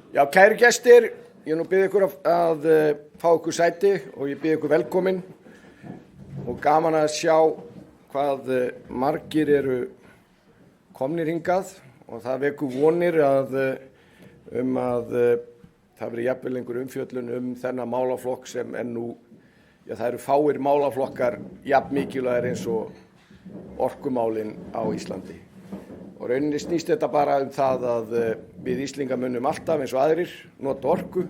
Já, kæru gestir, ég nú bið ykkur að fá ykkur sæti og ég bið ykkur velkomin og gaman að sjá hvað margir eru komnir hingað og það vekur vonir að það verði jafnvel einhver umfjöllun þennan málaflokk sem nú, já það eru fáir málaflokkar jafn mikilvægir eins og orkumálin á Íslandi. Og rauninni snýst þetta bara það að við Íslingar munum alltaf eins og aðrir nota orku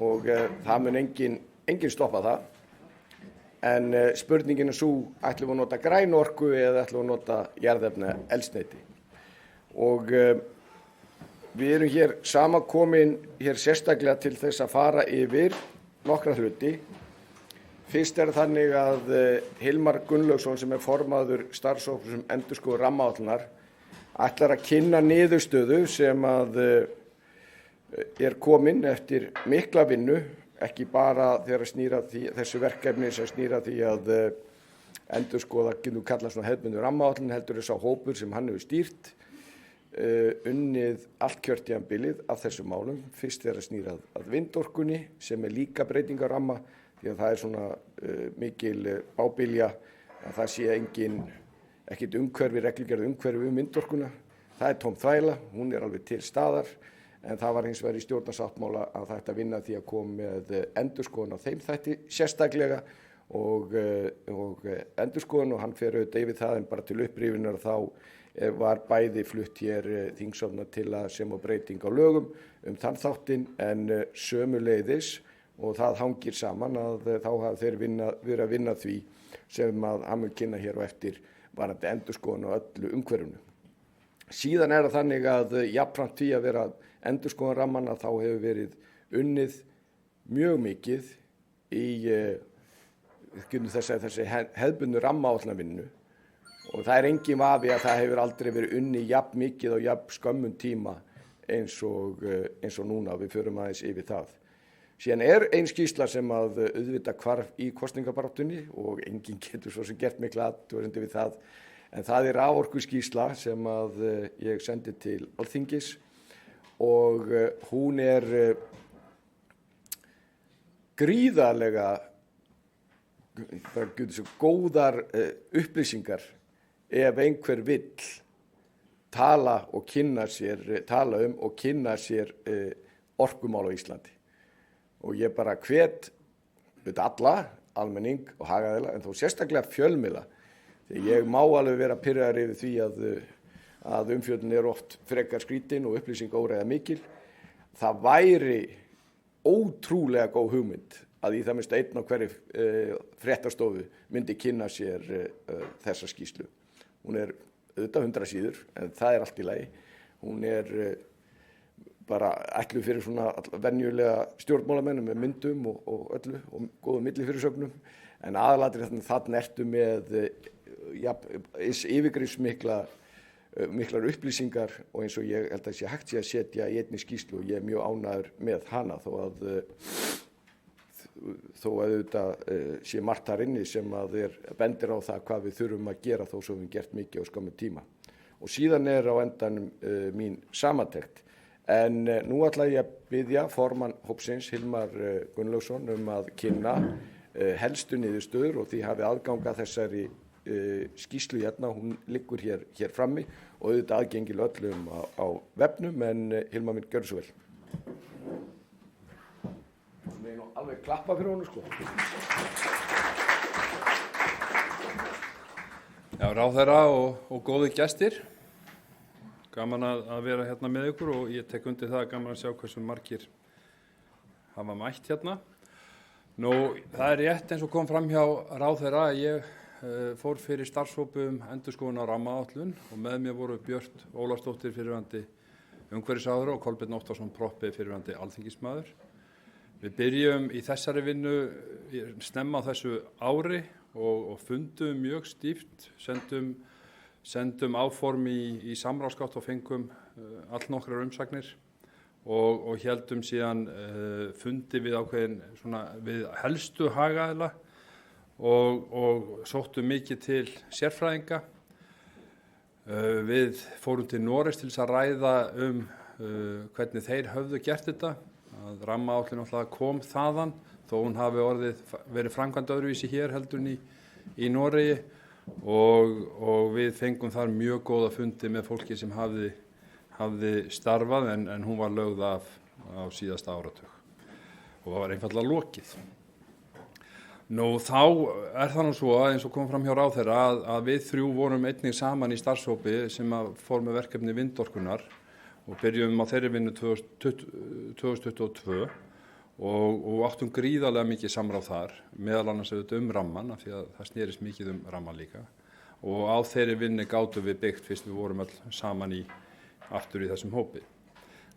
og það mun engin stoppa það. En spurningin er svo, ætlum við að nota græn orku eða ætlum við að nota jarðefnaeldsneyti. Og við erum hér samankomin hér sérstaklega til þess að fara yfir nokkra hluti. Fyrst þannig að Hilmar Gunnlaugsson sem formaður starfshóps sem endurskoðun rammaáætlunar ætlar að kynna niðurstöðu sem að komin eftir mikla vinnu, ekki bara þegar snýr að þessu verkefni sem snýr að því að endurskoða getur kallað svona hefðbundin rammaáætlun, heldur sá hópur sem hann hefur stýrt unnið allt kjörtímabilið af þessum málum. Fyrst þegar snýr að vindorkunni sem líka breyting á ramma, því að það svona mikil bábilja að það sé ekkert reglugerð umhverfi vindorkuna. Það tóm þvæla, hún alveg til staðar, en það var hins vegar í stjórnarsáttmála að það ætti að vinna því að koma með endurskoðun á þeim þætti sérstaklega og endurskoðun og hann fer auðvitað yfir það en bara til upprifjunar þá var bæði flutt hér þingsáttmála til að sem og breyting á lögum þann þáttinn en sömuleiðis og það hangir saman að þá hafa þeir verið að vinna því sem að hann mun kynna hér á eftir varðandi endurskoðun á öllu umhverfinu. Síðan það þannig að jafnframt því að vera endurskoðun rammana þá hefur verið unnið mjög mikið í þessi hefðbundnu rammaáætlunarvinnu og það engin vafi að það hefur aldrei verið unnið jafn mikið og jafn skömmun tíma eins og núna, við förum aðeins yfir það. Síðan ein skýrsla sem að auðvitað hvarf í kosningabaráttunni og enginn getur svo sem gert mikla athugasemdir við það, en það raforkuskýrsla sem að ég sendi til Alþingis og hún gríðarlega góðar upplýsingar ef einhver vill tala og kynna sér orkumál á Íslandi. Og ég bara hvet alla, almenning og hagaðila, en þó sérstaklega fjölmiðla. Þegar ég má alveg vera pirraður yfir því að umfjöllun oft frekar skrítin og upplýsingaóreiða mikil. Það væri ótrúlega góð hugmynd að í það minnsta einn á hverri fréttastofu myndi kynna sér þessa skýrslu. Hún auðvitað 100 síður, en það allt í lagi. Hún bara ætluð fyrir svona venjulega stjórnmálamennum með myndum og öllu og góðum millifyrirsögnum en aðalatriði þarna ertu með yfirgripsmiklar upplýsingar og eins og ég held að sé hægt að setja í einni skýrslu og ég mjög ánægður með hana þó að auðvitað sé margt þar inni sem að bendir á það hvað við þurfum að gera þó svo við gert mikið á skömmum tíma. Og síðan á endanum mín samantekt. En nú ætla ég að biðja formann hópsins Hilmar Gunnlaugsson að kynna helstu niðurstöður og því hafi aðgang að þessari skýrslu hérna, hún liggur hér frammi og auðvitað aðgengileg öllum á vefnum, en Hilmar minn, gjörðu svo vel. Við erum alveg klappa fyrir honum sko. Já, ráðherra og góðir gestir. Gaman að vera hérna með ykkur og ég tek undir það gaman að sjá hversu margir hafa mætt hérna. Nú, það rétt eins og kom fram hjá ráðherra að ég fór fyrir starfshópum endurskoðun á rammaáætlun og með mér voru Björt Ólafsdóttir fyrrverandi umhverfisráðherra og Kolbeinn Óttarsson Proppé fyrrverandi alþingismaður. Við byrjum í þessari vinnu snemma á þessu ári og fundum mjög stíft, sendum áform í samráðsgátt og fengum allnokkrar umsagnir og héldum síðan fundi við ákveðin við helstu hagaðila og sóttum mikið til sérfræðinga. Við fórum til Noregs til þess að ræða hvernig þeir höfðu gert þetta, að rammaáætlun alltaf kom þaðan, þó hún hafi verið framkvæmd öðruvísi hér heldur í Noregi og við fengum þar mjög góða fundi með fólki sem hafði starfað en hún var lögð af á síðasta áratug og var einfaldlega lokið. Nú þá það nú svo eins og kom fram hjá ráðherra að við þrjú vorum einnig saman í starfshópi sem fór með verkefni vindorkunar og byrjum á þeirri vinnu 2022 og áttum gríðarlega mikið samráð þar, meðal annars auðvitað ramman, af því að það snerist mikið ramman líka og á þeirri vinnu gátum við byggt fyrst við vorum öll saman aftur í þessum hópi.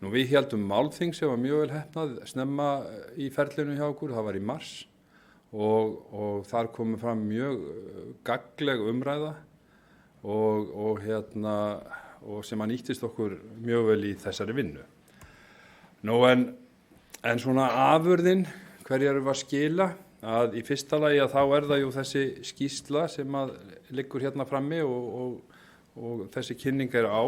Nú við héldum málþing sem var mjög vel heppnað snemma í ferlinu hjá okkur, það var í mars og þar komu fram mjög gagnleg umræða og sem að nýttist okkur mjög vel í þessari vinnu. Nú en svona afurðin, hverju erum við að skila, að í fyrsta lagi að þá það jú þessi skýrsla sem að liggur hérna frammi og þessi kynning á.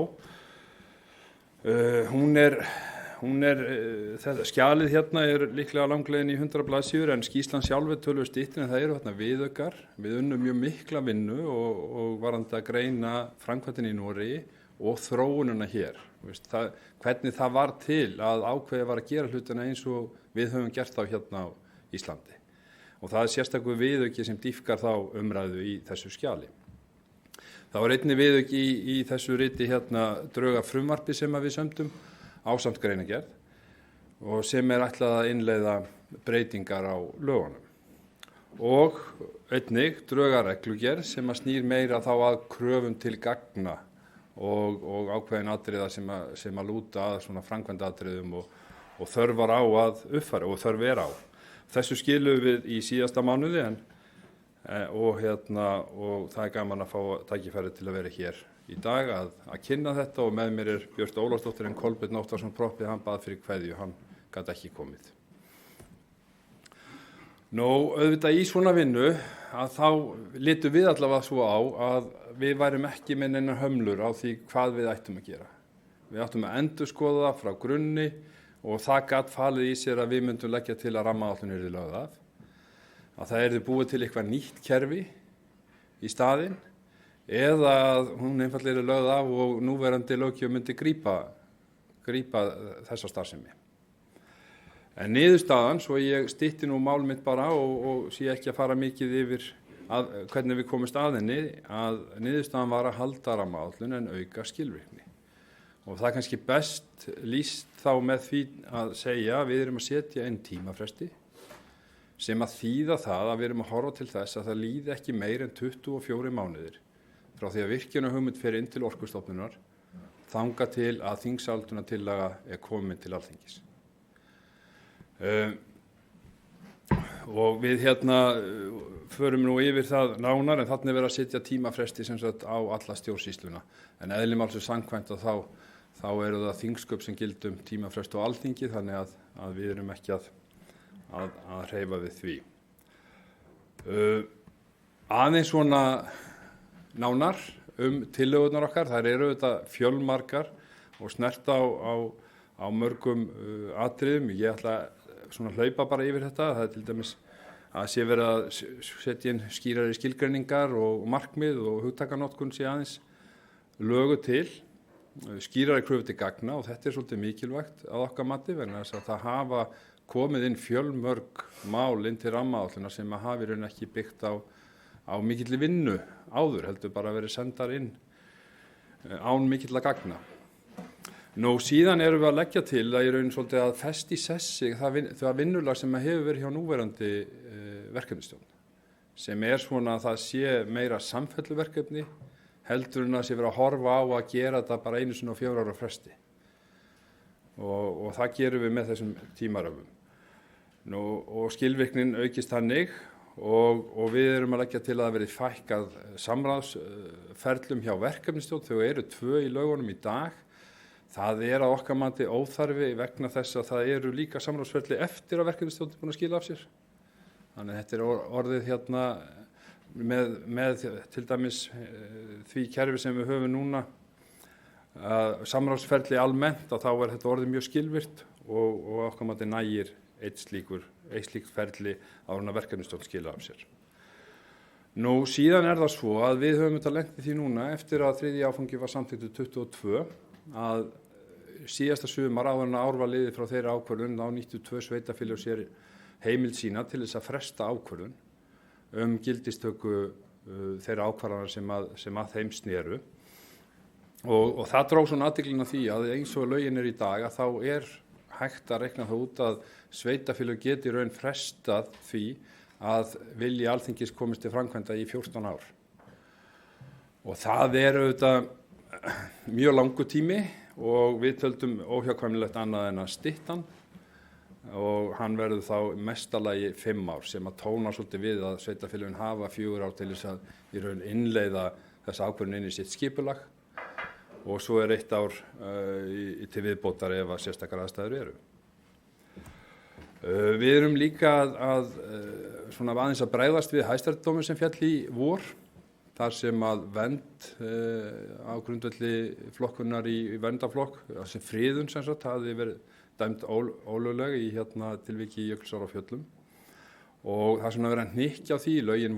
Skjalið hérna líklega langleiðin í 100 blaðsíður en skýrslan sjálf töluvert styttri en það eru þarna viðaukar. Við unnum mjög mikla vinnu og varandi að greina framkvæmdina í Noregi og þróunina hér. Hvernig það var til að ákveðið var að gera hlutina eins og við höfum gert þá hérna á Íslandi. Og það sérstakur viðauki sem dýpkar þá umræðu í þessu skjali. Það var einnig viðauki í þessu riti hérna drög að frumvarpi sem við sömdum ásamt greinargerð og sem ætlað að innleiða breytingar á lögunum. Og einnig drög að reglugerð sem snýr meira þá að kröfum til gagna og ákveðin atriða sem að lúta að svona framkvæmdaatriðum og þörfar á að uppfæra og þörf á. Þessu skilum við í síðasta mánuði og það gaman að fá tækifæri til að vera hér í dag að kynna þetta og með mér Björt Ólafsdóttir en Kolbeinn Óttarsson proppið, hann bað fyrir kveðju, hann gat ekki komið. Nú auðvitað í svona vinnu að þá litum við allavega svo á að við værum ekki með neinar hömlur á því hvað við ættum að gera. Við ættum að endurskoða frá grunni og það gat falið í sér að við myndum leggja til að rammaáætlun yrði lögð af. Að það yrði búið til eitthvað nýtt kerfi í staðinn eða að hún einfaldlega lögð af og núverandi löggjöf myndi grípa þessa starfsemi. En niðurstaðan, svo ég stytti nú mál mitt bara og sé ekki að fara mikið yfir hvernig við komumst að henni, að niðurstaðan var að halda rammaáætlun en auka skilvirkni. Og það er kannski best lýst þá með því að segja að við erum að setja inn tímafresti sem að þýða það að við erum að horfa til þess að það líði ekki meir en 24 mánuðir frá því að virkjunarhugmynd fer inn til Orkustofnunar þangað til að þingsályktunartillaga komin til Alþingis. Og við förum nú yfir það nánar en þarna verið að setja tímafresti sem sagt á alla stjórnsýsluna. En eðli málsins samkvæmt að þá eru það þingsköp sem gilda tímafresti á Alþingi þannig að við erum ekki að hreyfa við því. Aðeins svona nánar tillögurnar okkar, þær eru þetta fjölmargar og snerta á mörgum atriðum. Ég ætla svona hlaupa bara yfir þetta, það til dæmis að sé verið að setja inn skýrari skilgreiningar og markmið og hugtakanotkun sé aðeins lögu til, skýrari kröfu til gagna og þetta svolítið mikilvægt að okkar mati vegna þess að það hafa komið inn fjölmörg mál inn til rammaáætlunar sem að hafi raun ekki byggt á mikilli vinnu áður, heldur bara verið sendar inn án mikilla gagna. Nú síðan erum við að leggja til að í raun svolítið að festa í sessi það vinnulag sem hefur verið hjá núverandi verkefnisstjórn, sem svona að það sé meira samfelluverkefni heldur en að sé verið að horfa á að gera þetta bara einu sinni á 4 ára fresti. Og það gerum við með þessum tímaröfum. Og skilvirknin aukist þannig og við erum að leggja til að það verið fækkað samráðsferlum hjá verkefnisstjórn. Þau eru 2 í lögunum í dag. Það að okkar mati óþarfi vegna þess að það eru líka samráðsferli eftir að verkefnisstjórn er búin að skila af sér. Þannig að þetta orðið með til dæmis því kerfi sem við höfum núna samráðsferli almennt að þá þetta orðið mjög skilvirkt og okkar mati nægir eitt slíkt ferli áður en verkefnisstjórn skila af sér. Nú síðan það svo að við höfum þetta lent í því núna eftir að þriðji áfangi var samþykktur 22 að síðasta sumar áður en ár var liðið frá þeirri ákvörðun á 92 sveitarfélög sér heimild sína til þess að fresta ákvörðun gildistöku þeirra ákvarðana sem að þeim sneru og það dró svona athyglina því að eins og lögin í dag að þá hægt að reikna það út að sveitarfélög geti raun frestað því að vilji Alþingis komist til framkvæmda í 14 ár. Og það auðvitað mjög langur tími og við töldum óhjákvæmilegt annað en að stytta hann og hann verður þá mestalagi 5 ár sem að tóna svolítið við að sveitarfélögin hafa 4 ár til þess að í raun innleiða þessa ákvörðun inn í sitt skipulag og svo 1 ár til viðbótar ef að sérstakar aðstæður eru. Við erum líka svona aðeins að bregðast við Hæstaréttardómi sem féll í vor, þar sem að vernd á grundvelli flokkunar í verndaflokk, sem friðun sem sagt, hafði verið dæmd ólögleg í tilviki í Jökulsárárfjöllum. Og það sem verið að hnykkja á því, lögin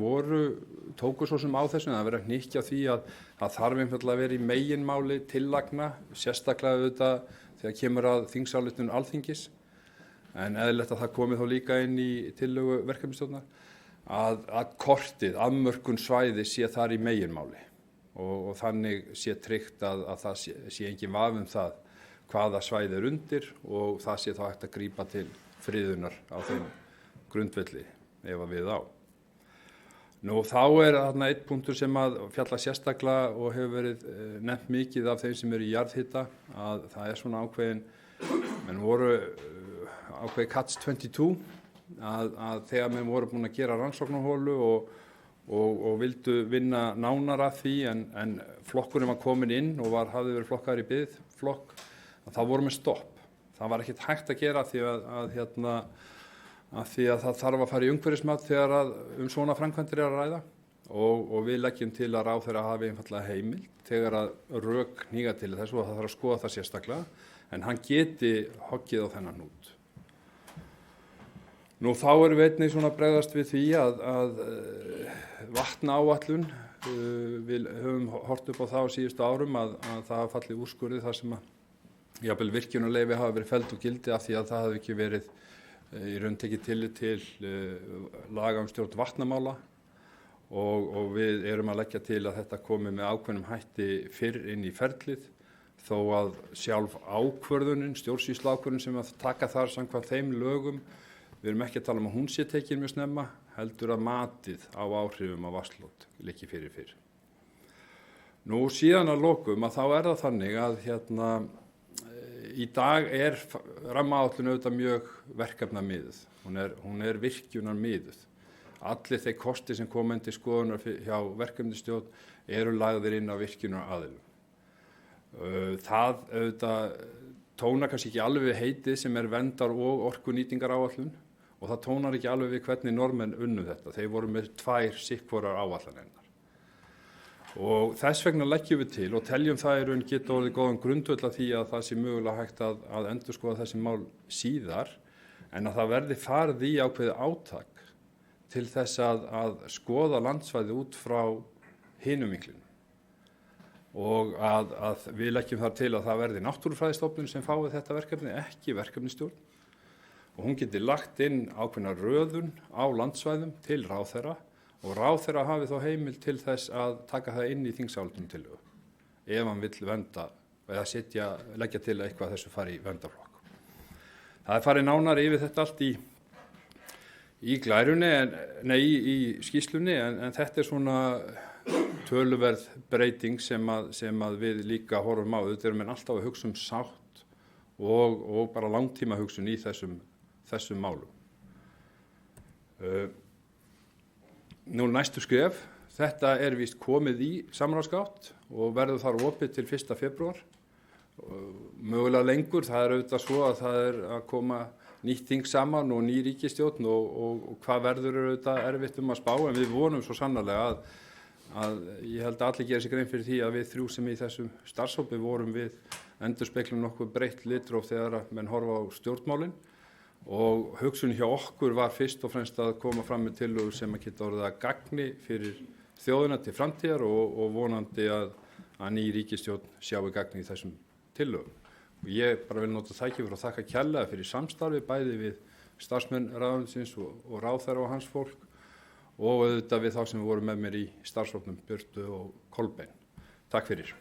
tóku svo sem á þessu, en það verið að hnykkja á því að það þarf einfaldlega að vera í meginmáli tillagna, sérstaklega auðvitað þegar kemur að þingsályktun Alþingis, en eðlilegt að það komi þá líka inn í tillögu verkefnisstjórnar að kortið, afmörkun svæði sé þar í meginmáli og þannig sé tryggt að það sé engin vafi það hvaða svæði undir og það sé þá hægt að grípa til friðunar á þeim grundvelli ef að við á. Nú þá þarna einn punktur sem að fjalla sérstaklega og hefur verið nefnt mikið af þeim sem eru í jarðhita að það svona ákveðin, menn voru ákveði catch-22 að þegar menn voru búin að gera rannsóknarholu og vildu vinna nánar að því en flokkurinn var komin inn og hafði verið flokkaður í biðflokk, þá voru með stopp. Það var ekkert hægt að gera því að það þarf að fara í umhverfismat þegar svona framkvæmdir að ræða og við leggjum til að ráðherra hafi einfaldlega heimild þegar að rök hníga til þessu og það þarf að skoða það sérstaklega en hann geti hoggið á þennan hnút. Nú þá við einnig svona bregðast við því að vatnaáætlun, við höfum hort upp á það á síðustu árum að það hafa fallið úrskurði þar sem að jafnvel virkjunarleyfi hafa verið felld úr gildi af því að það hafi ekki verið í raun tekið tillit til laga stjórn vatnamála og við erum að leggja til að þetta komi með ákveðnum hætti fyrr inn í ferlið þó að sjálf ákvörðunin, stjórnsýsluákvörðun sem að taka þar samkvæmt þeim lögum. Við erum ekki að tala að hún sé tekin mjög snemma, heldur að matið á áhrifum á vatnslok liggi fyrir fyrr. Nú síðan að lokum að þá það þannig að í dag rammaáætlun auðvitað mjög verkefnamiðuð. Hún virkjunarmiðuð. Allir þeir kosti sem koma inn til skoðunar hjá verkefnisstjórn eru lagðir inn á virkjunaraðilum. Það auðvitað tónar kannski ekki alveg við heitið sem verndar- og orkunýtingaráætlun og það tónar ekki alveg við hvernig Norðmenn unnu þetta. Þeir voru með 2 sikkvorar áætlanirnar. Og þess vegna leggjum við til og teljum það í raun geta orðið góðan grundvöll að því að það sé mögulega hægt að endurskoða þessi mál síðar en að það verði farið í ákveðið átak til þess að skoða landsvæði út frá hinum vinklinu. Og að við leggjum þar til að það verði náttúrufræðistofnun sem fái þetta verkefni, ekki verkefnisstjórn. Og hún geti lagt inn ákveðna röðun á landsvæðum til ráðherra og ráðherra hafi þá heimild til þess að taka það inn í þingsályktunartillögu ef hann vill vernda eða leggja til eitthvað þessu fari í verndarflokk. Það farið nánar yfir þetta allt í glærunni, í skýrslunni en þetta svona töluverð breyting sem að við líka horfum á. Þetta menn alltaf að hugsa sátt og bara langtíma hugsun í þessum málum. Nú næstu skref, þetta víst komið í samráðsgátt og verður þar opið til 1. febrúar. Mögulega lengur, það auðvitað svo að það að koma nýtt þing saman og ný ríkisstjórn og hvað verður auðvitað erfitt að spá en við vonum svo sannarlega að ég held að allir gera sér grein fyrir því að við þrjú sem í þessum starfshópi vorum við endurspeglum nokkuð breytt litróf þegar að menn horfa á stjórnmálin og hugsun hjá okkur var fyrst og fremst að koma fram með tillögur sem að geta orðið að gagni fyrir þjóðina til framtíðar og vonandi að ný ríkisstjórn sjáu gagni í þessum tillögum. Og ég bara vil nota tækifæri og þakka kærlega fyrir samstarfi bæði við starfsmenn ráðuneytisins og ráðherra og hans fólk og auðvitað við þá sem voru með mér í starfshópnum Björtu og Kolbeinn. Takk fyrir.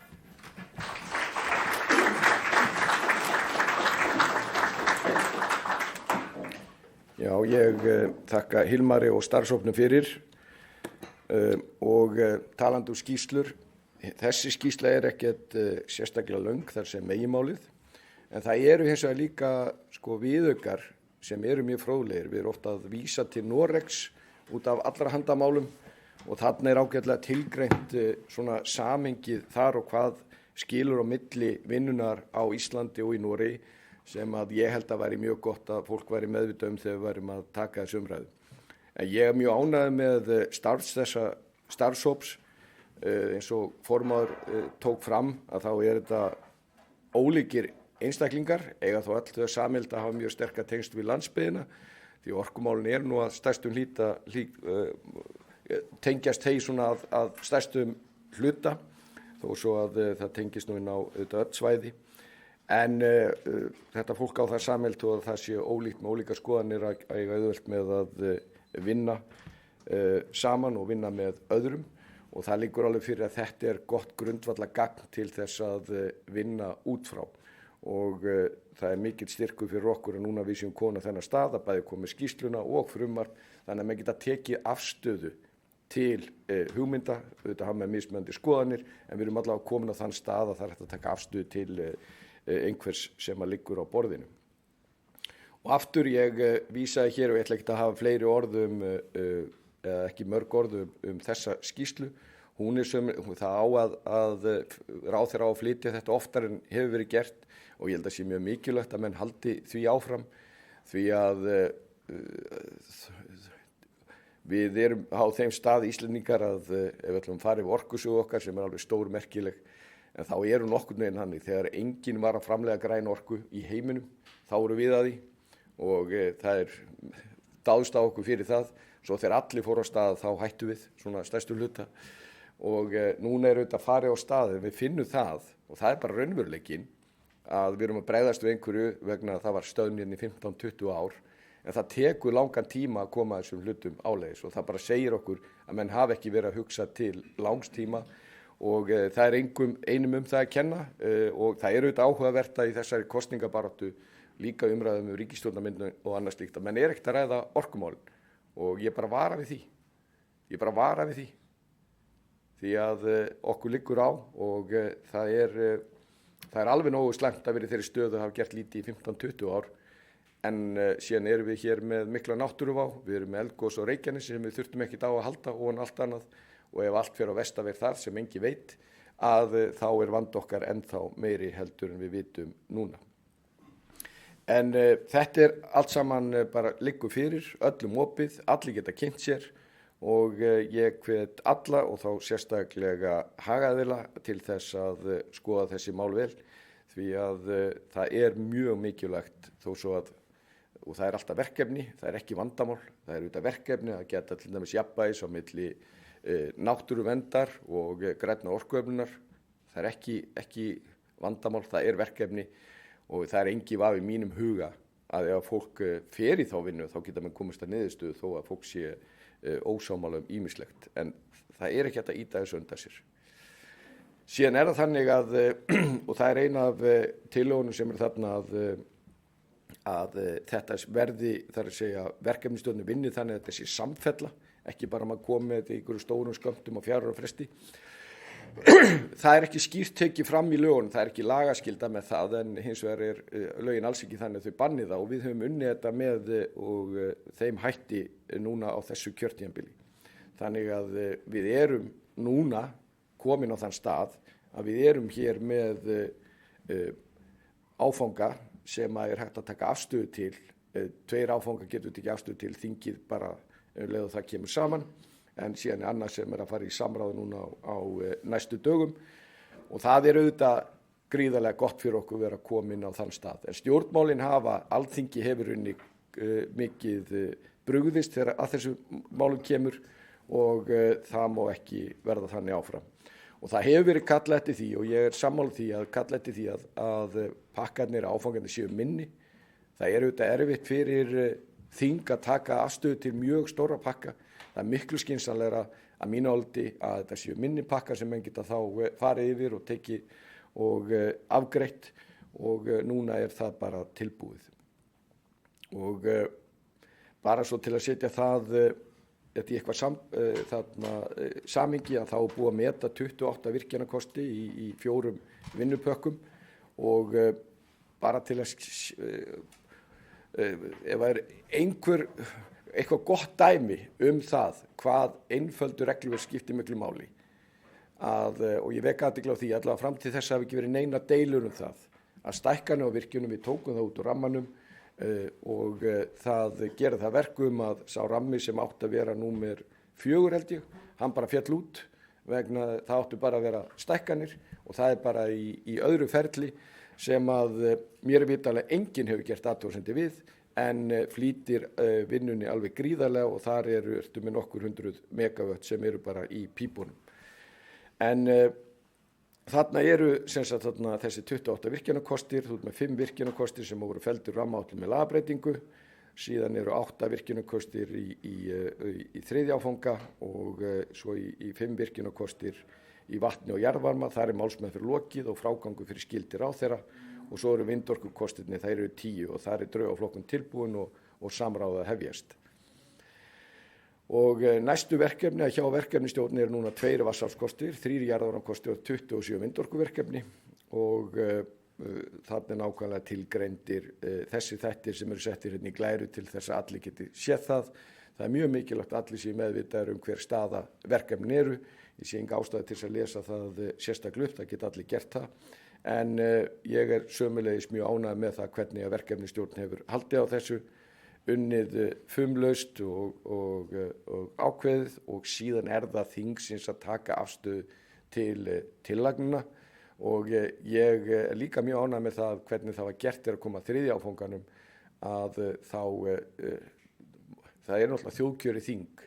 Já, ég þakka Hilmari og starfshópnum fyrir og talandi skýrslur. Þessi skýrsla ekkert sérstaklega löng þar sem meginmálið, en það eru hins vegar líka viðaukar sem eru mjög fróðlegir. Við erum ofta að vísa til Noregs út af allra handamálum og þarna ágætlega tilgreint svona samhengið þar og hvað skilur á milli vinnunar á Íslandi og í Noregi sem að ég held að væri mjög gott að fólk væri meðvitað þegar við værum að taka þessu umræðu. En ég mjög ánægður með þessa starfshóps. Eins og formaður tók fram að þá þetta ólíkir einstaklingar, eiga þó öll þau sameiginlegt að hafa mjög sterka tengsl við landsbyggðina því orkumálin nú að stærstum tengjast þeir svona að stærstum hluta þó svo að það tengist nú inn á öll svæði. En þetta fólk á það sameiginlegt og það sé ólíkt með ólíkar skoðanir að eiga auðvelt með að vinna saman og vinna með öðrum. Og það liggur alveg fyrir að þetta gott grundvallagagn til þess að vinna út frá og það mikill styrkur fyrir okkur að núna við séum komin á þennan stað að bæði komið skýrsluna og frumvarp þannig að maður geta tekið afstöðu til hugmynda, auðvitað hafa með mismunandi skoðanir en við erum allavega komin á þann stað að það hægt að taka afstöðu til einhvers sem að liggur á borðinu. Og aftur ég vísaði hér og ég ætla ekki að hafa fleiri orðum eða ekki mörg orð þessa skýrslu. Hún það á að ráðherra á að flytja þetta oftar en hefur verið gert og ég held að sé mjög mikilvægt að menn haldi því áfram því að við erum á þeim stað Íslendingar að ef við ætlum að fara yfir orkusögu okkar sem alveg stórmerkileg en þá nokkurn veginn þannig þegar enginn var að framleiða græna orku í heiminum þá vorum við að því og það dáðst á okkur fyrir það. Svo þegar allir fóru á stað þá hættu við svona stærstu hluta og núna auðvitað farið á stað við finnum það og það bara raunveruleikinn að við erum að bregðast við einhverju vegna að það var stöðnirinn í 15-20 ár en það tekur langan tíma að koma þessum hlutum áleiðis og það bara segir okkur að menn hafa ekki verið að hugsa til langs tíma og það einum það að kenna og það auðvitað áhugavert að í þessari kosningabaráttu líka umræðum ríkisstjórnarmyndun og annað slíkt að menn ekkert að ræða orkumálin. Og ég bara vara við því. Því að okkur liggur á og það er alveg nógu slæmt að vera í þeirri stöðu að hafa gert lítið í 15-20 ár. En síðan erum við hér með mikla náttúruvá, við erum með eldgos og Reykjanesi sem við þurftum ekkert á að halda og allt annað. Og ef allt fer á verstaveg þar sem engin veit að þá vandi okkar ennþá meiri heldur en við vitum núna. En þetta allt saman bara liggur fyrir, öllum opið, allir geta kynnt sér og ég hvet alla og þá sérstaklega hagaðila til þess að skoða þessi mál vel því að það mjög mikilvægt þó svo að, og það alltaf verkefni, það ekki vandamál, það auðvitað verkefni að geta til dæmis jafnvægis á milli náttúruverndar og grænnar orkuöflunar, það ekki vandamál, það verkefni. Og það engin vafi í mínum huga að ef fólk fer í þá vinnu þá geta menn komist að niðurstöðu þó að fólk sé ósámála ýmislegt. En það ekki hægt að ýta þessu undan sér. Síðan það þannig að, og það ein af tillögunum sem þarna að þetta verði, það að segja, verkefnisstjórnin vinni þannig að þetta sé samfella, ekki bara maður komi með þetta í einhverju stórum skömmtum á 4 ára fresti. Það ekki skýrt tekið fram í lögunum, það ekki lagaskylda með það en hins vegar lögin alls ekki þannig að þau banni það og við höfum unnið þetta með og þeim hætti núna á þessu kjörtímabili. Þannig að við erum núna komin á þann stað að við erum hér með áfanga sem hægt að taka afstöðu til, 2 áfanga getur tekið afstöðu til þingið bara leið og það kemur saman en síðan annað sem að fara í samráð núna á næstu dögum og það auðvitað gríðarlega gott fyrir okkur að vera komin á þann stað. En stjórnmálin Alþingi hefur mikið brugðist þegar að þessu málum kemur og það má ekki verða þannig áfram. Og það hefur verið kallað eftir því og ég sammála því að kalla eftir því að pakkarnir áfangarnir séu minni. Það auðvitað erfitt fyrir þing að taka afstöðu til mjög stóra pakka. Það miklu skynsamlegra að mínu áliti að þetta séu minni pakkar sem menn geta þá farið yfir og tekið og afgreitt og núna það bara tilbúið. Og bara svo til að setja það þetta í eitthvað samhengi að þá búið að meta 28 virkjanakosti í 4 vinnupökkum og bara til að ef það eitthvað gott dæmi það hvað einföldu regluverk skiptir miklu máli og ég vek athygli á því allavega fram til þess hafi ekki verið neina deilur það að stækkanir á virkjunum við tókum það út úr rammanum og það gerir það verkum að sá rammi sem átti að vera númer 4 held ég, hann bara féll út vegna það áttu bara að vera stækkanir og það bara í öðru ferli sem að mér vitanlega enginn hefur gert athugasemdir við en flýtir vinnunni alveg gríðarlega og þar ertu með nokkur 100 megavött sem bara í pípunum. En þarna sem sagt þessi 28 virkjunarkostir, þú ert með 5 virkjunarkostir sem voru felldir rammaáætlun með lagabreytingu, síðan 8 virkjunarkostir í 3. áfanga og svo í 5 virkjunarkostir í vatni og jarðvarma, þar málsmeðferð lokið og frágangur fyrir skyldir ráðherra og svo vindorkukostirnir, þær 10 og þar draugaflokkun tilbúin og samráð að hefjast. Og næstu verkefni hjá verkefnistjórn núna 2 vatnsaflskostir, 3 jarðvarmakostir og 27 vindorkuverkefni og þarna nákvæmlega tilgreindir þessi þættir sem settir hérna í glæru til þess að allir geti séð það. Það mjög mikilvægt að allir séu meðvitaðir hver staða verkefnin Ég sé enga ástæðu til að lesa það sérstaklega upp, það geta allir gert það. En ég sömulegis mjög ánægður með það hvernig að verkefnisstjórn hefur haldið á þessu, unnið fumlaust og ákveðið og síðan það þingsins að taka afstöðu til tillagnina og ég líka mjög ánægður með það hvernig það var gert að koma að 3. áfanganum að þá það náttúrulega þjóðkjörið þing.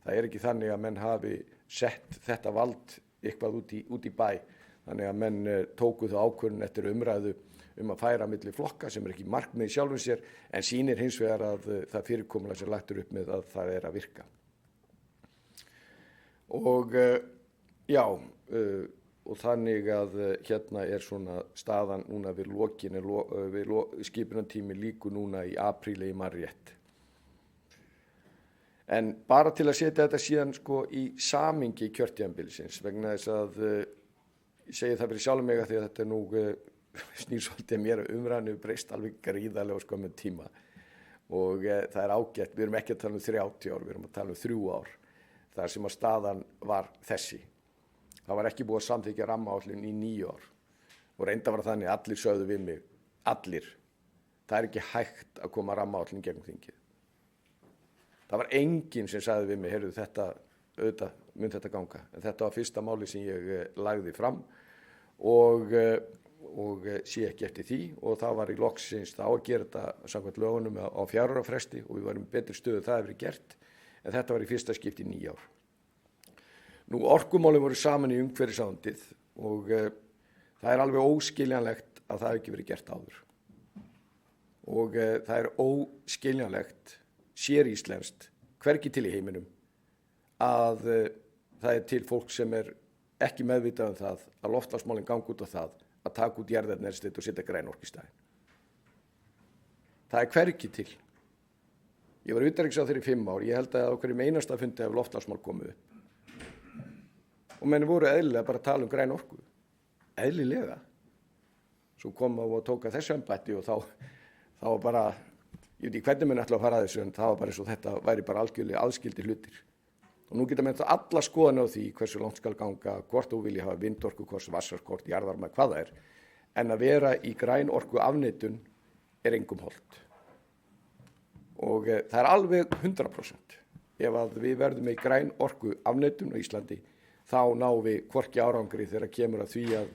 Það ekki þannig að menn hafi sett þetta vald eitthvað út í bæ. Þannig að menn tóku það ákvörðun eftir umræðu að færa milli flokka sem ekki markmið í sjálfum sér en sýnir hins vegar að það fyrirkomulag sem lagtur upp með að það að virka. Og og þannig að hérna svona staðan núna við lokin við skipunartími líkur núna í apríl í rétt. En bara til að setja þetta síðan í samhengi kjörtímabilsins vegna þess að ég segi það fyrir sjálfum mig að því að þetta nú snýr svolítið mér umræðinu breyst alveg gríðarlega á skömmum tíma og það ágætt, við erum ekki að tala um 30 ár, við erum að tala um 3 ár þar sem að staðan var þessi. Það var ekki búið að samþykkja rammaáætlun í 9 ár og reynda var þannig allir sögðu við mig, allir, það ekki hægt að koma rammaáætlun gegnum þingið. Það var enginn sem sagði við mig, heyrðu þetta, auðvitað mun þetta ganga. En þetta var fyrsta máli sem ég lagði fram og sé ekki eftir því og það var í loksins þá að gera þetta samkvæmt lögunum á 4 ára fresti og við varum betri stöðu það hefur verið gert en þetta var í fyrsta skipti í 9 ár. Nú orkumálin voru saman í umhverfisráðuneytið og það alveg óskiljanlegt að það ekki verið gert áður. Og það óskiljanlegt séríslenskt, hvergi til í heiminum að það til fólk sem ekki meðvitað það að loftslagsmálin gangi út á það að taka út jarðefnaeldsneyti og setja græn orku í staðinn. Það hvergi til. Ég var utanríkisráðherra í 5 ár, ég held að á hverjum einasta fundi hefur loftslagsmál komið upp. Og menn voru eðlilega bara að tala um græn orku. Eðlilega. Svo kom og tók að þessu embætti og þá var bara ég veit ekki hvernig menn ætla að fara að þessu en það var bara eins og þetta væri bara algjörlega aðskildir hlutir. Og nú geta menn það alla skoðan á því hversu langt skal ganga, hvort þú vilji hafa vindorku, hvort vatnsaflskort, jarðvarma, hvað það en að vera í græn orku afneitun engum hollt. Og það alveg 100%. ef að við verðum með græn orku afneitun á Íslandi, þá náum við hvorki árangri þegar kemur að því að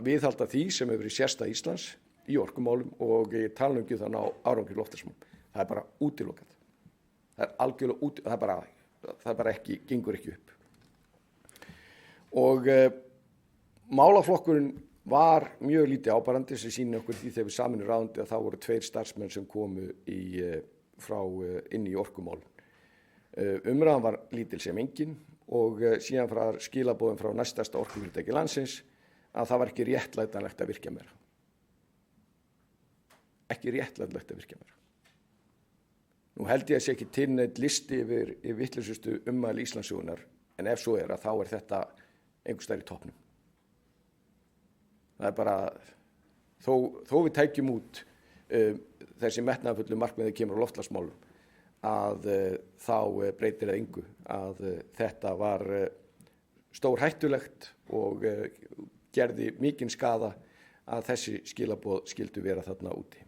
viðhalda því sem hefur verið sérstæða Íslands í orkumálum og ég tala ekki það ná árangri í loftslagsmálum. Það er bara útilokað. Það er algjörlega það er bara ekki, gengur ekki upp. Og málaflokkurinn var mjög lítið áberandi sem sýnir okkur því þegar við saminum ráðandi að þá voru 2 starfsmenn sem komu inn í orkumálum. Umræðan var lítil sem engin og síðan frá skilaboðum frá næststærsta orkufyrirtæki landsins að það var ekki réttlætanlegt að virkja meira. Ekki réttlætanlegt að virkja meira. Nú held ég að sé ekki til neitt listi yfir vitlausustu ummæli Íslandssögunnar, en ef svo er að þá er þetta einhvers staðar í toppnum. Það er bara, þó við tækjum út þessi metnaðarfullu markmið þegar kemur á loftslagsmálum, að þá breytir það engu að þetta var stórhættulegt og gerði mikinn skaða að þessi skilaboð skyldu vera þarna úti.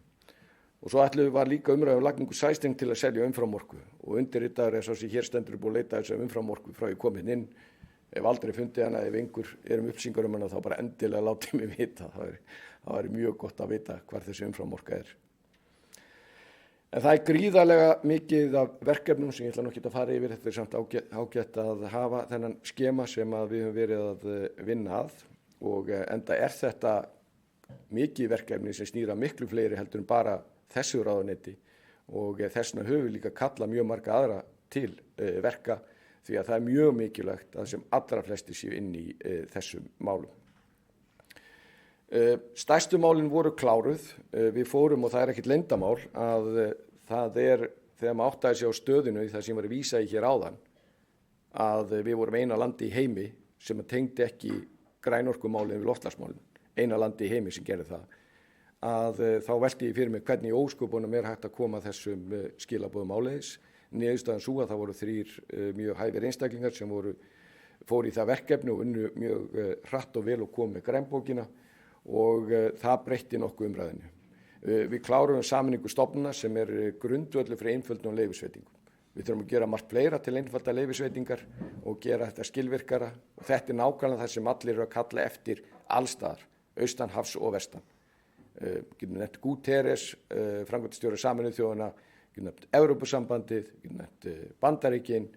Og svo var líka umræðu lagningu sæstreng til að selja umframorku og undirritaður er svo sem hér stendur búið að leita þessu umframorku frá ég komið inn. Ef aldrei fundið hana, ef einhver upplýsingar hana, þá bara endilega látið mig vita. Það væri mjög gott að vita hvar þessi umframorka er. En það er gríðarlega mikið af verkefnum sem ég ætla nú ekki að fara yfir. Þetta er samt ágætt að hafa þennan skema sem að við höfum verið að vinna að og enda er þetta mikið verkefni sem snýra miklu fleiri heldur en bara þessu ráðuneyti og þessna höfum við líka kallað mjög marga aðra til verka því að það er mjög mikilvægt að sem allra flesti séu inn í þessum málum. Stærstu málin voru kláruð. Við fórum og það er ekkert leyndarmál að það er þegar maður áttaði sig á stöðinu í það sem var að vísa í hér áðan að við vorum eina landi í heimi sem tengdi ekki grænorkumálin við loftslagsmálin. Eina landi í heimi sem gerði það. Að þá velti ég fyrir mig hvernig í ósköpunum er hægt að koma þessum skilaboðum áleiðis. Niðurstaðan sú að það voru 3 mjög hæfir einstaklingar sem fóru í það verkefni og unnu mjög hratt og vel og kom með grænbókina og það breytti nokkuð umræðinu. Við klárum sameiningu stofnana sem er grundvöllur fyrir einföldun og leyfisveitingum. Við þurfum að gera margt fleira til einfalda leyfisveitingar og gera þetta skilvirkara og þetta er nákvæmlega það sem allir eru að kalla eftir allstaðar, austan, hafs og vestan. Getum nefnt Guterres, framkvæmdastjóri Sameinuðu þjóðanna, getum nefnt Evrópusambandið, getum nefnt Bandaríkin,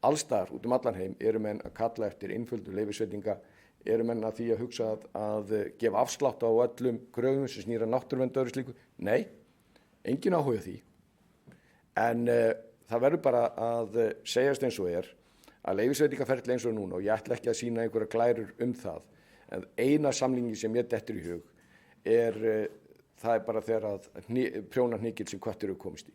allstaðar út allan heim eru menn að kalla eftir einföldun leyfisveitinga, eru menn að því að hugsa að gefa afslátt á öllum kröfum sem snýra náttúruvernd og öðru slíku. Nei, engin áhuga því. En það verður bara að segjast eins og að leyfisveitingaferli eins og núna og ég ætla ekki að sýna einhverja glærur það. En eina samlingi sem ég dettur í hug það er bara þegar að prjónarhnykill sem köttur eru komist í.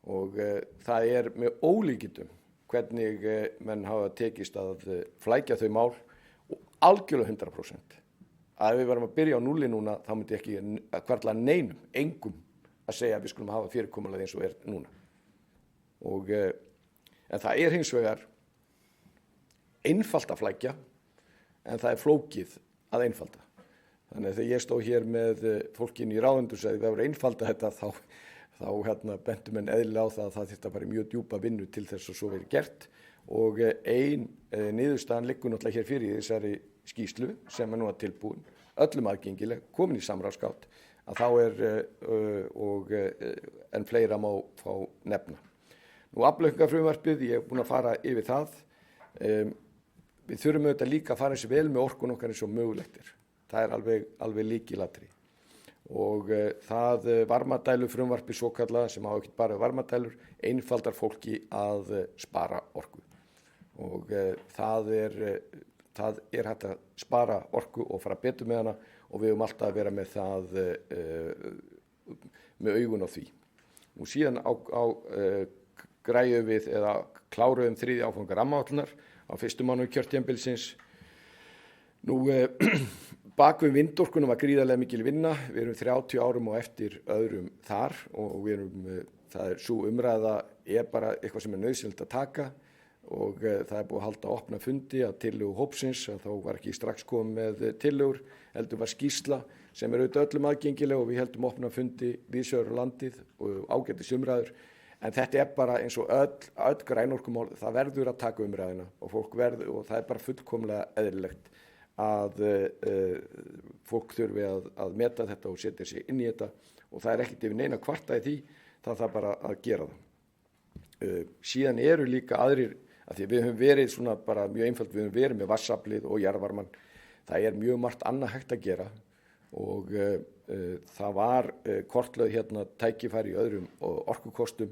Og það er með ólíkindum hvernig menn hafa tekist að flækja þau mál og algjörlega 100%. Að ef við varum að byrja á núlli núna þá myndi ég ekki hvarfla neinum, engum að segja að við skulum hafa fyrirkomulag eins og núna. Og, en það er hins vegar einfalt að flækja en það er flókið að einfalda. Þannig að þegar ég stóð hér með fólkin í ráðundur og sagði við verðum einfalda þetta þá bentu menn eðlilega á það að það þyrfti að fara mjög djúpa vinnu til þess að svo verið gert og ein niðurstaðan liggur náttúrulega hér fyrir í þessari skýrslu sem er nú að tilbúin, öllum aðgengileg, komin í samráðsgátt að þá en fleira má fá nefna. Nú aflaukningarfrumvarpið, ég búin að fara yfir það. Við þurfum auðvitað líka að fara eins vel með orkun okkar eins og mögulegt er. Það er alveg lykilatriði. Og það varmadælu frumvarpi svokallaða sem hafa ekki bara varmadælur einfaldar fólki að spara orku. Og það er hægt að spara orku og fara betur með hana og við höfum alltaf að vera með það með augun á því. Og síðan græjum við eða kláruðum 3. áfanga rammaáætlunar á fyrstu mánuði kjörtímabilsins. Nú bak við vindorkunum var gríðarlega mikil vinna. Við erum 30 árum og eftir öðrum þar og það er svo umræða bara eitthvað sem er nauðsynlegt að taka og það er búið að halda opna fundi að tillögu hópsins að þá var ekki strax komið með tillögur, heldur var skýrsla sem er auðvitað öllum aðgengileg og við heldum opna fundi víðsvegar um landið og ágætis umræður En þetta bara eins og öll grænorkumál, það verður að taka umræðina og og það bara fullkomlega eðlilegt að fólk þurfi að meta þetta og setja sig inn í þetta og það ekkert yfir neina kvarta í því, það bara að gera það. Síðan eru líka aðrir, að því við höfum verið svona bara mjög einfalt, við höfum verið með vatnsaflið og jarðvarmann, það mjög margt annað hægt að gera og það var kortlögð hérna tækifæri í öðrum orkukostum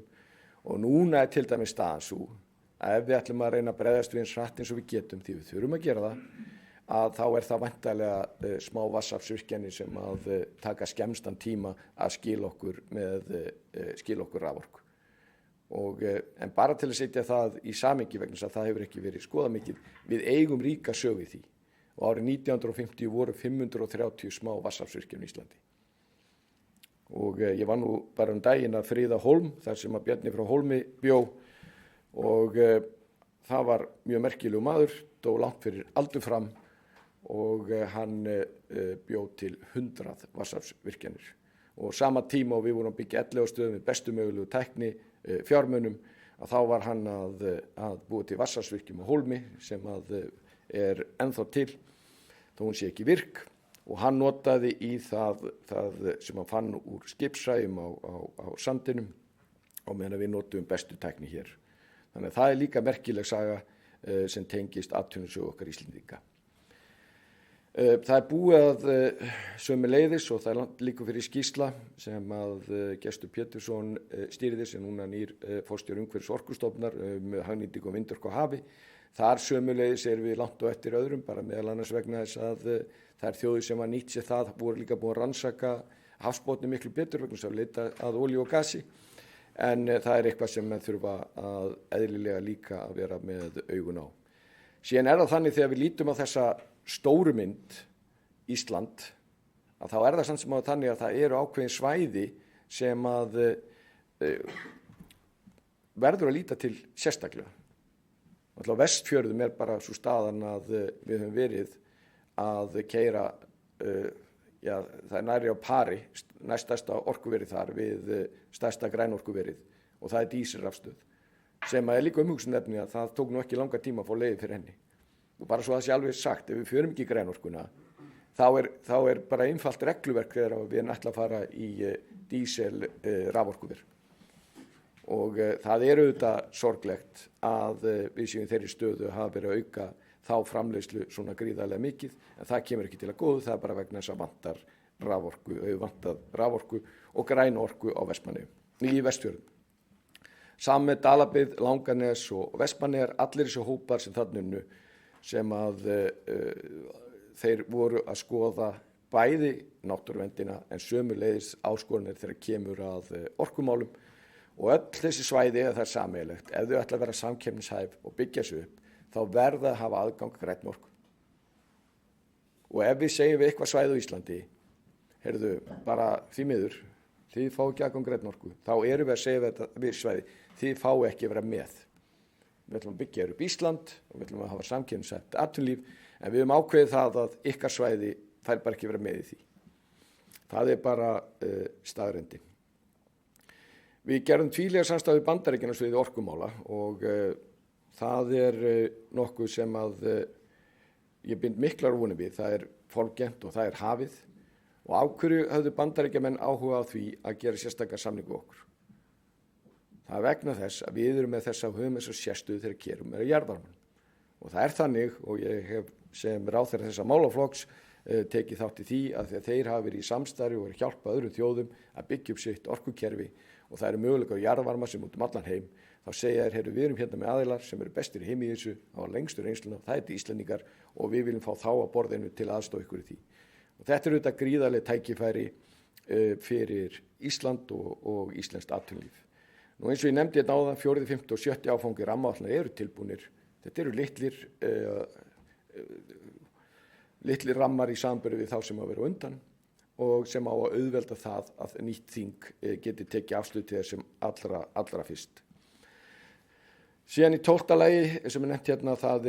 og núna til dæmis staðan svo að ef við ætlum að reyna að bregðast við eins hratt eins og við getum, því við þurfum að gera það, að þá það væntanlega smá vatnsaflsvirkjanir sem að taka skemmstan tíma að skila okkur raforku. En bara til að setja það í samhengi vegna þess að það hefur ekki verið skoðað mikið, við eigum ríka sögu í því og árið 1950 voru 530 smá vatnsaflsvirkjanir í Íslandi. Og ég var nú bara daginn að friða Hólm, þar sem að Bjarni frá Hólmi bjó og það var mjög merkilegu maður, dó langt fyrir aldur fram og hann bjó til 100 vatnsaflsvirkjanir og sama tíma og við vorum að byggja 11 stöðum við bestu mögulegu tækni fjármunum að þá var hann að búa til vatnsaflsvirkjun á Hólmi sem að ennþá til þó hún sé ekki virk og hann notaði í það sem hann fann úr skipshræjum á sandinum og meðan við notum bestu tækni hér. Þannig að það líka merkileg saga sem tengist atvinnusögu okkar Íslendinga. Það búið að sömuleiðis og það líka fyrir skýrsla sem að Gestur Pétursson stýrði sem núna nýr forstjóri umhverfis Orkustofnunar með hagnýtingu og vindorku á hafi. Þar sömuleiðis við langt á eftir öðrum, bara meðal annars vegna þess að þær þjóðir sem að nýtt sér það voru líka búin að rannsaka hafsbotninn miklu betur vegna þess að leita að olíu og gasi. En það eitthvað sem menn þurfa að eðlilega líka að vera með augun á. Síðan það þannig þegar við lítum á þessa stóru mynd Ísland, að þá það samt sem á þannig að það eru ákveðin svæði sem að verður að líta til sérstaklega. Alltaf Vestfjörðum bara svo staðan að við höfum verið að keyra, það nærri á pari, næststærsta orkuverið þar við stærsta grænorkuverið og það dísilrafstöð sem líka umhugsunarefni að það tók nú ekki langa tíma að fá leyfi fyrir henni. Og bara svo það sé alveg sagt, ef við förum ekki í grænorkuna, þá bara einfalt regluverk þegar við ætlum að fara í dísil raforkuver. Og það auðvitað sorglegt að við séum þeirri stöðu hafa verið að auka þá framleiðslu svona gríðarlega mikið, en það kemur ekki til að góðu, það bara vegna þess að vantar raforku og græna orku á í Vestfjörðum. Saman með Dalabyggð, Langanes og Vestmannaeyjar, allir þessi hópar sem þarna unnu sem að þeir voru að skoða bæði náttúruverndina en sömuleiðis áskoranir þegar kemur að orkumálum og öll þessi svæði það sameiginlegt. Ef þau ætla að vera samkeppnishæf og byggja sig upp, þá verða að hafa aðgang að grænni orku. Og ef við segjum við eitthvað svæði á Íslandi, heyrðu, bara því miður, þið fá ekki aðgang að grænni orku, þá erum við að segja við svæði, þið fá ekki að vera með. Við ætlum að byggja upp Ísland og við ætlum að hafa samkeppnishæft atvinnulíf, en við höfum ákveðið það að ykkar svæði fær bara ekki vera með í því. Það bara staðreyndin. Við gerðum tvíhliða samstarf við Bandaríkin á sviði orkumála og það nokkuð sem að ég bind miklar vonir við. Það fálmkennt og það hafið og á hverju höfðu Bandaríkjamenn áhuga á því að gera sérstakar samning við okkur. Það vegna þess að við erum með höfum þessa sérstöðu þegar kerum jarðvarmann. Og það þannig og ég hef sem ráðherra þessa málaflokks tekið þátt í því að þeir hafa verið í samstarfi og hjálpa öðrum þjóðum að byggja upp sitt orkukerfi og það möguleika á jarðvarma sem út allan heim, þá segja þeir, við erum hérna með aðilar sem eru bestir í heimi í þessu, hafa lengstur reynsluna, það Íslendingar og við viljum fá þá að borðinu til aðstoða ykkur í því. Og þetta auðvitað gríðarleg tækifæri fyrir Ísland og íslenskt atvinnulíf. Nú eins og ég nefndi hérna áðan, 4., 5. og 7. áfangi rammaáætlunar eru tilbúnir. Þetta eru litlir rammar í samanburði við þá sem að vera undan og sem á að auðvelda það að nýtt þing geti tekið afstöðu til þessum allra fyrst. Síðan í 12. lagi sem nefnt hérna, það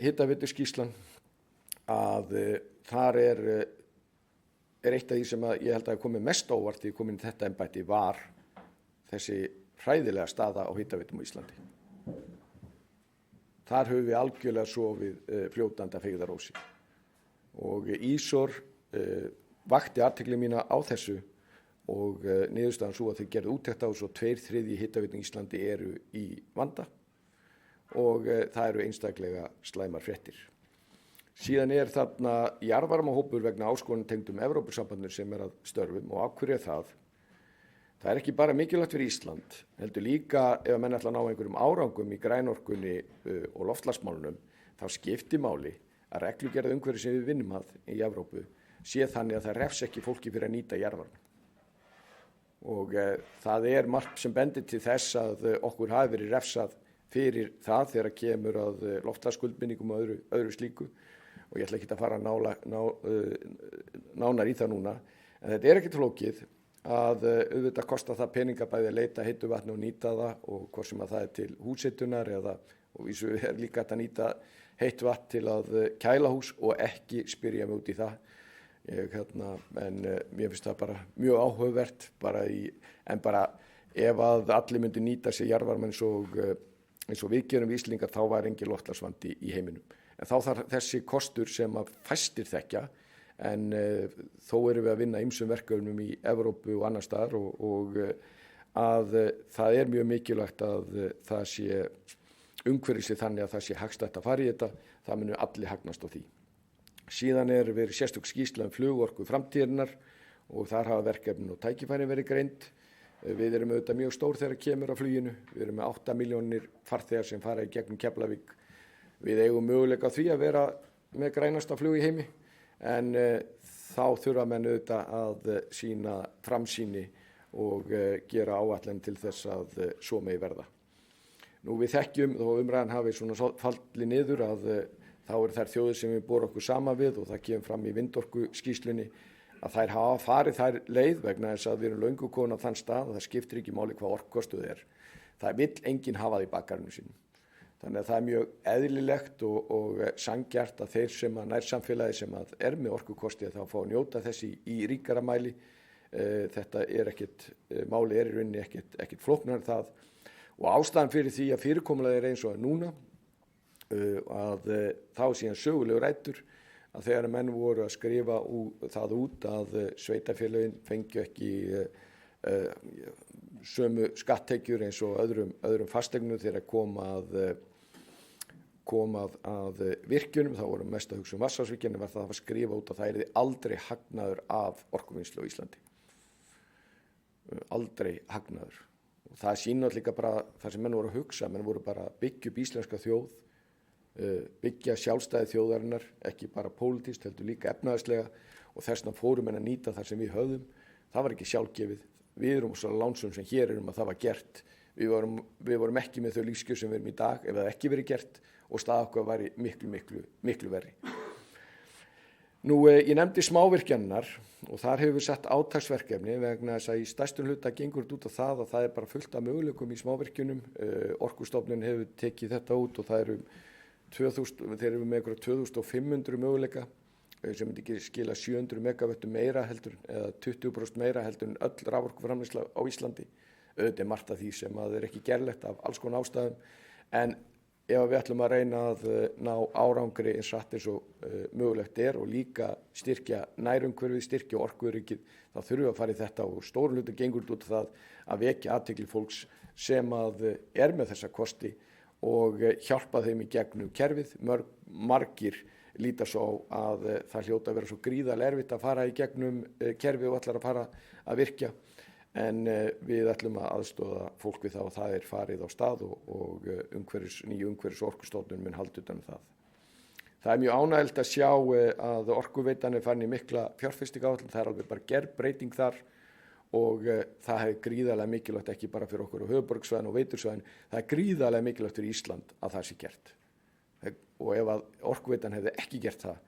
hitaveituskýrslan að þar eitt af því sem ég held að komið mest óvart í komin þetta embætti var þessi hræðilega staða á hitaveitum á Íslandi. Þar höfum við algjörlega sofið fljótandi að feigðarósi og Ísor vakti athygli mína á þessu og niðurstaðan svo að þeir gerðu úttekt á þessu og 2/3 hitaveitum í Íslandi eru í vanda og það eru einstaklega slæmar fréttir. Síðan þarna jarðvarmahópur vegna áskorunum tengdum Evrópusambandinu sem að störfum og af hverju það? Það ekki bara mikilvægt fyrir Ísland, heldur líka ef að menn ætla að ná einhverjum árangum í grænorkunni og loftslagsmálunum, þá skiptir máli að reglugerð umhverfi sem við vinnum að í Evrópu sé þannig að það refs ekki fólki fyrir að nýta jarðvarma. Og það margt sem bendir til þess að okkur hafi verið refsað fyrir það þegar kemur að loftslagsskuldbindingum og öðru slíku og ég ætla ekki að fara nánar í það núna, en þetta ekkert flókið að auðvitað kostar það peninga bæði að leita heitu vatni og nýta það og hvort sem að það til húshitunar og vísu líka að nýta heitt vatn til að kæla hús og ekki spyrja mig út í það. En mér finnst það bara mjög áhugavert en bara ef að allir myndi nýta sér jarðvarma eins og við gerum Íslendingar þá var engin loftslagsvandi í heiminum. En þá þarf þessi kostur sem að fæstir þekkja en þó erum við að vinna ýmsum verkefnum í Evrópu og annar staðar og að það mjög mikilvægt að það sé umhverfislega þannig að það sé hagstætt að fara í þetta, það munu allir hagnast á því. Síðan verið sérstök skýrsla flugorku framtíðarinnar og þar hafa verkefnin og tækifærin verið greind. Við erum auðvitað mjög stór þegar kemur á fluginu, við erum með 8 milljónir farþegar sem fara í gegnum Keflavík. Við eigum möguleika á því að vera með grænasta flug í heimi en þá þurfa menn auðvitað að sýna framsýni og gera áætlun til þess að svo megi verða. Nú við þekkjum, þó umræðan hafi svona fallið niður að þá þær þjóðir sem við borum okkur saman við og það kemur fram í vindorkuskýrslunni að þær hafa farið þær leið vegna þess að við erum löngu komin á þann stað og það skiptir ekki máli hvað orkukostuð Það vill enginn hafa það í bakgarðinum sínum. Þannig að það mjög eðlilegt og sanngjarnt að þeir sem að nærsamfélagi sem að með orkukosti þá fá að njóta þessi í ríkara mæli. Þetta máli í rauninni ekkert flóknar en það. Og ástæðan fyrir því að fyrirkomulagið eins og núna að þá síðan sögulegu rætur að þegar menn voru að skrifa það út að sveitarfélögin fengju ekki sömu skatttekjur eins og öðrum fasteignum þegar kom að virkjunum, þá voru mest að hugsa Vatnsaflsvirkjun var það að skrifa út að það yrði aldrei hagnaður af orkuvinnslu á Íslandi. Aldrei hagnaður. Og það sýnir líka bara það sem menn voru að hugsa, menn voru bara að byggja upp íslenska þjóð, byggja sjálfstæði þjóðarinnar, ekki bara pólitískt, heldur líka efnahagslega og þess vegna fóru menn að nýta það sem við höfðum. Það var ekki sjálfgefið. Við erum svo lánsöm sem hér að það var gert. Við vorum ekki með þau lífskjör sem við erum í dag ef það ekki verið gert og staða okkar væri miklu verri. Nú, ég nefndi smávirkjanirnar og þar hefur við sett átaksverkefni vegna þess að í stærstum hluta gengur þetta út á það að það bara fullt af möguleikum í smávirkjunum. Orkustofnun hefur tekið þetta út og það þeir eru með einhverja 2500 möguleika sem myndi ekki skila 700 megavöttum meira heldur eða 20% meira heldur en öll raforkuframleiðsla á Íslandi. Auðvitað margt af því sem að ekki gerlegt af alls konar ástæðum en ef við ætlum að reyna að ná árangri eins hratt eins og mögulegt og líka styrkja nærumhverfið, styrkja orkuöryggið, þá þurfum við að fara í þetta og stórum hlutum gengur út á það að vekja athygli fólks sem að með þessa kosti og hjálpa þeim í gegnum kerfið. Margir líta svo að það hljóta að vera svo gríðarlega erfitt að fara í gegnum kerfið og ætlar að fara að virkja. En við ætlum að aðstoða fólk við það og það farið á stað og nýju umhverfis- og orkustofnun mun halda utan um það. Það mjög ánægjulegt að sjá að Orkuveitan farin í mikla fjárfestingaráætlun. Það alveg bara gerbreyting þar og það hefur gríðarlega mikilvægt ekki bara fyrir okkur á höfuðborgarsvæðinu og veitursvæðinu. Það gríðarlega mikilvægt fyrir Ísland að það sé gert. Og ef að Orkuveitan hefði ekki gert það,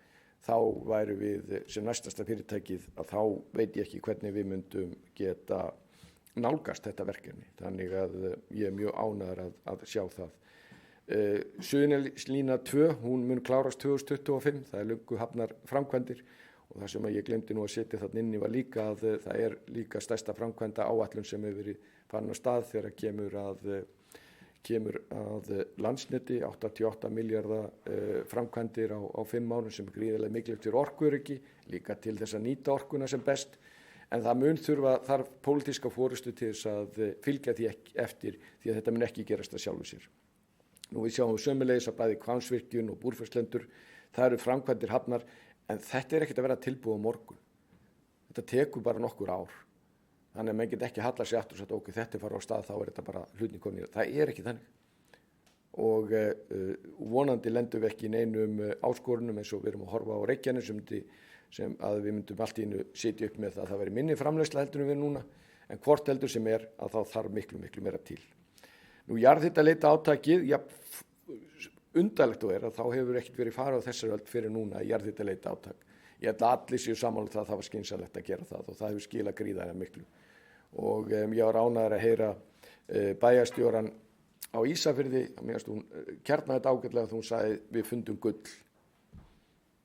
þá væru við sem næstasta fyrirtækið að þá veit ég ekki hvernig við myndum geta nálgast þetta verkefni. Þannig að ég mjög ánægður að sjá það. Suðurnesjalína 2, hún mun klárast 2025, það löngu hafnar framkvæmdir Og það sem ég glemdi nú að setja þarna inni var líka að það líka stærsta framkvæmda áætlun sem hefur verið farin á stað þegar kemur að Landsneti, 88 milljarða framkvæmdir á 5 árum sem gríðarlega mikilvægt fyrir orkuöryggi, líka til þess að nýta orkuna sem best. En það þarf pólitíska forystu til þess að fylgja því eftir því að þetta mun ekki gerast að sjálfu sér. Nú við sjáum sömuleiðis að bæði Hvammsvirkjun og Búrfellslendur, það eru framkvæmdir hafnar, en þetta ekkert að vera tilbúið á morgun. Þetta tekur bara nokkur ár. Þannig að menn get ekki halla sig aftur og sagt ok, þetta fara á stað, þá þetta bara hlutning komin í það. Það ekki þannig. Og vonandi lendum við ekki í neinum áskorunum eins og við erum að horfa á Reykjanes sem að við myndum allt í einu sitja upp með það væri minni framleiðsla heldur en við núna, en hvort heldur sem þá þarf miklu meira til. Nú jarðhitaleita átakið, undarlegt að þá hefur ekkert verið farið á þessari öld fyrir núna jarðhitaleita átak. Ég held að allir séu sammála það var skynsamlegt að gera það og það hefur skilað gríðarlega miklu. Og ég var ánægður að heyra bæjarstjórann á Ísafirði, hún kjarnaði þetta ágætlega þegar hún sagði við fundum gull.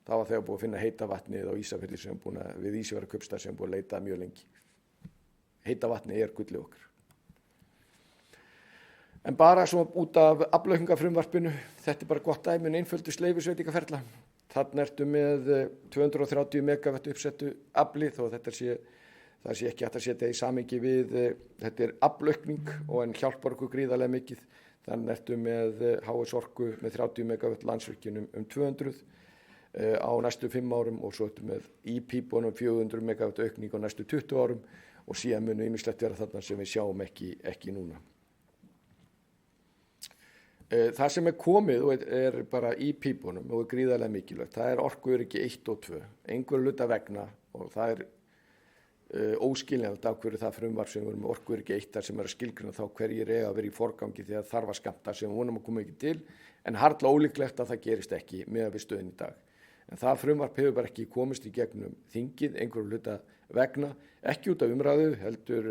Það var þegar búið að finna heita vatnið á Ísafirði við Ísafjarðarkaupstað sem búið að leita mjög lengi. Heita vatnið gullið okkar. En bara svo út af aflaukningarfrumvarpinu, þetta bara gott dæmi einföldust leyfisveitingaferla. Þarna ertu með 230 megawatt uppsettu afli þó að það sé ekki hægt að setja í samhengi við, þetta aflaukning og en hjálpar okkur gríðarlega mikið. Þannig ertu með HS Orku með 30 megawatt, Landsvirkjun 200 á næstu 5 árum og svo ertu með í pípunum 400 megawatt aukning á næstu 20 árum og síðan munu ýmislegt vera þarna sem við sjáum ekki núna. Það sem komið og bara í pípunum og gríðarlega mikilvægt, það orkuöryggi 1 og 2, einhverju hluta vegna og það óskiljanlegt af hverju það frumvarp sem við erum með orkuöryggi 1 sem að skilgreina þá hverjir að vera í forgangi því að þarf að skammta sem við vonum að koma ekki til, en harla ólíklegt að það gerist ekki miðað við stöðin í dag. En það frumvarp hefur bara ekki komist í gegnum þingið, einhverju hluta vegna, ekki út af umræðu, heldur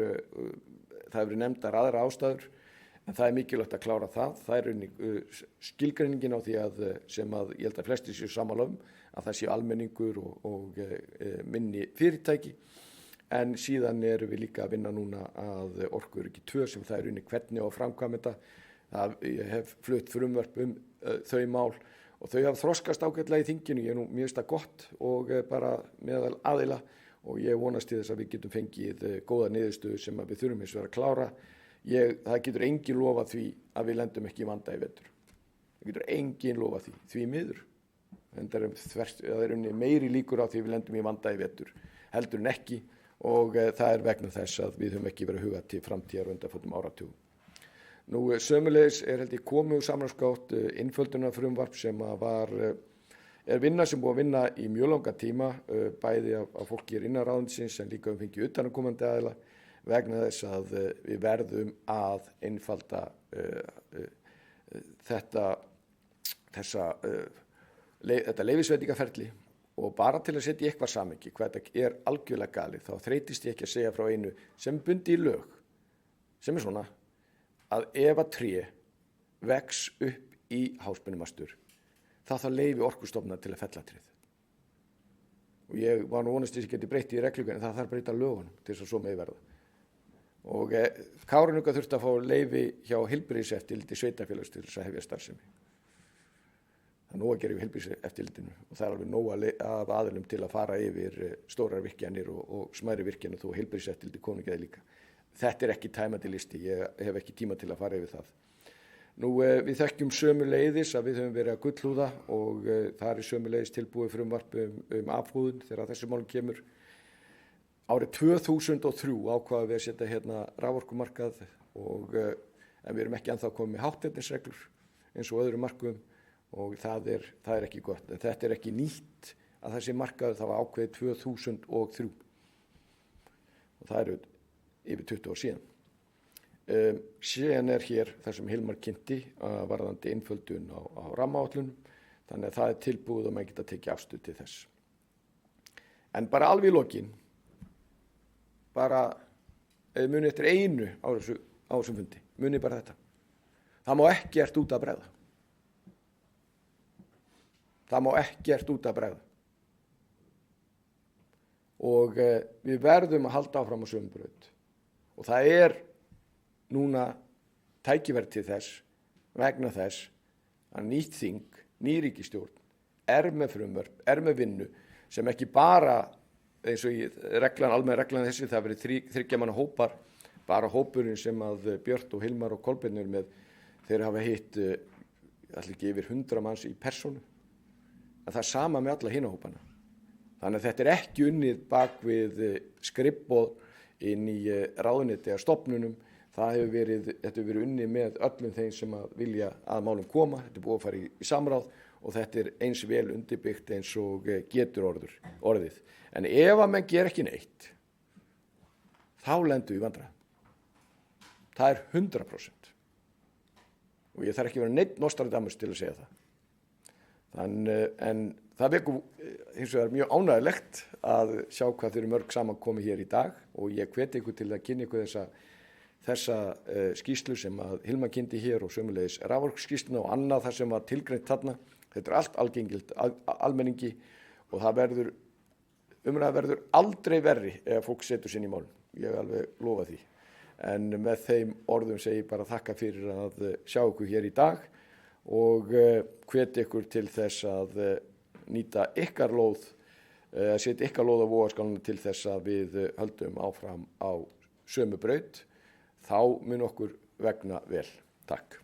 það hefur verið nefndar aðra ástæður. En það mikilvægt að klára það. Það skilgreiningin á því sem ég held að flestir séu sammála að það séu almenningur og minni fyrirtæki. En síðan erum við líka að vinna núna að orkuöryggi 2 sem það hvernig á að framkvæma þetta. Ég hef flutt frumvörp þau mál og þau hafa þroskast ágætlega í þinginu. Ég mér finnst það gott og bara meðal aðila og ég vonast til þess að við getum fengið góða niðurstöðu sem við þurfum eins og að klára. Það getur engin lofað því að við lendum ekki í vanda í vetur. Það getur engin lofað því miður. En það meiri líkur á því við lendum í vanda í vetur heldur en ekki og það vegna þess að við höfum ekki verið að huga til framtíðar og undanförnum áratugum. Nú sömuleiðis held ég komið úr samráðsgátt innföldunarfrumvarp sem vinna sem búið að vinna í mjög langa tíma, bæði af fólki innan ráðuneytisins en líka fengið utanaðkomandi aðila. Vegna þess að við verðum að einfalda þetta leyfisveitingaferli og bara til að setja í eitthvað samhengi hvað þetta algjörlega galið þá þreytist ég ekki að segja frá einu sem bundi í lög sem svona að ef að tré vex upp í háspennumástur þá leyfi Orkustofnunar til að fella tréð. Og ég var nú vonast þess að ég geti breytt í reglugerð en það þarf að breyta lögunum til þess að svo megi verða. Og Kárahnjúka þurfti að fá leyfi hjá heilbrigðiseftirliti sveitarfélags til þess að hefja starfsemi. Það nóg að gera yfir heilbrigðiseftirlitinu og það alveg nóg af aðilum til að fara yfir stórar virkjanir og smærri virkjanir þó heilbrigðiseftirliti komi ekki að líka. Þetta ekki tæmandi listi, ég hef ekki tíma til að fara yfir það. Nú við þekkjum sömuleiðis að við höfum verið að gullhúða og það sömuleiðis tilbúið frumvarp afhúðun þegar þessi málum kemur. Árið 2003 ákvaðum við að setja hérna raforkumarkað en við erum ekki ennþá komið með hátternisreglur eins og öðrum markuðum og það ekki gott. En þetta ekki nýtt að þessi markaður það var ákveðið 2003 og það yfir 20 ár síðan. Síðan hér það sem Hilmar kynnti varðandi einföldun á rammaáætlunum þannig að það tilbúið og maður geta tekið afstöðu til þess. En bara alveg í lokin bara muni eftir einu á þessum fundi, muni bara þetta. Það má ekkert út að bregða. Það má ekkert út að bregða. og við verðum að halda áfram á sömu braut og það núna tækifæri til þess vegna þess að nýtt þing, ný ríkisstjórn með frumvörp, með vinnu sem ekki bara eins og almenn reglan þessi, það verið 3 manna hópar, bara hópurinn sem að Björt og Hilmar og Kolbeinn eru með, þeir hafa hitt allir ekki yfir 100 manns í persónu, en það sama með alla hina hópana. Þannig að þetta ekki unnið bak við skrifboð inn í ráðuneyti eða stofnunum, þetta hefur verið unnið með öllum þeim sem að vilja að málum koma, þetta búið að fara í samráð og þetta eins vel undirbyggt eins og getur orðið. En ef að menn ger ekki neitt, þá lendum við vandræðum. Það 100%. Og ég þarf ekki að vera neitt Nostradamus til að segja það. En það vekur hins vegar mjög ánægjulegt að sjá hvað þeir eru mörg saman komið hér í dag og ég hveti ykkur til að kynna ykkur þessa skýrslu sem að Hilmar kynnti hér og sömuleiðis raforkuskýrsluna og annað það sem var tilgreint þarna. Þetta allt algengilt almenningi og umræða verður aldrei verri ef fólk setur sinni í málum. Ég alveg lofa því. En með þeim orðum segi ég bara þakka fyrir að sjá ykkur hér í dag og hveti ykkur til þess að nýta ykkar lóð, setja ykkar lóð á vogarskálarnar til þess að við höldum áfram á sömu braut. Þá mun okkur vegna vel. Takk.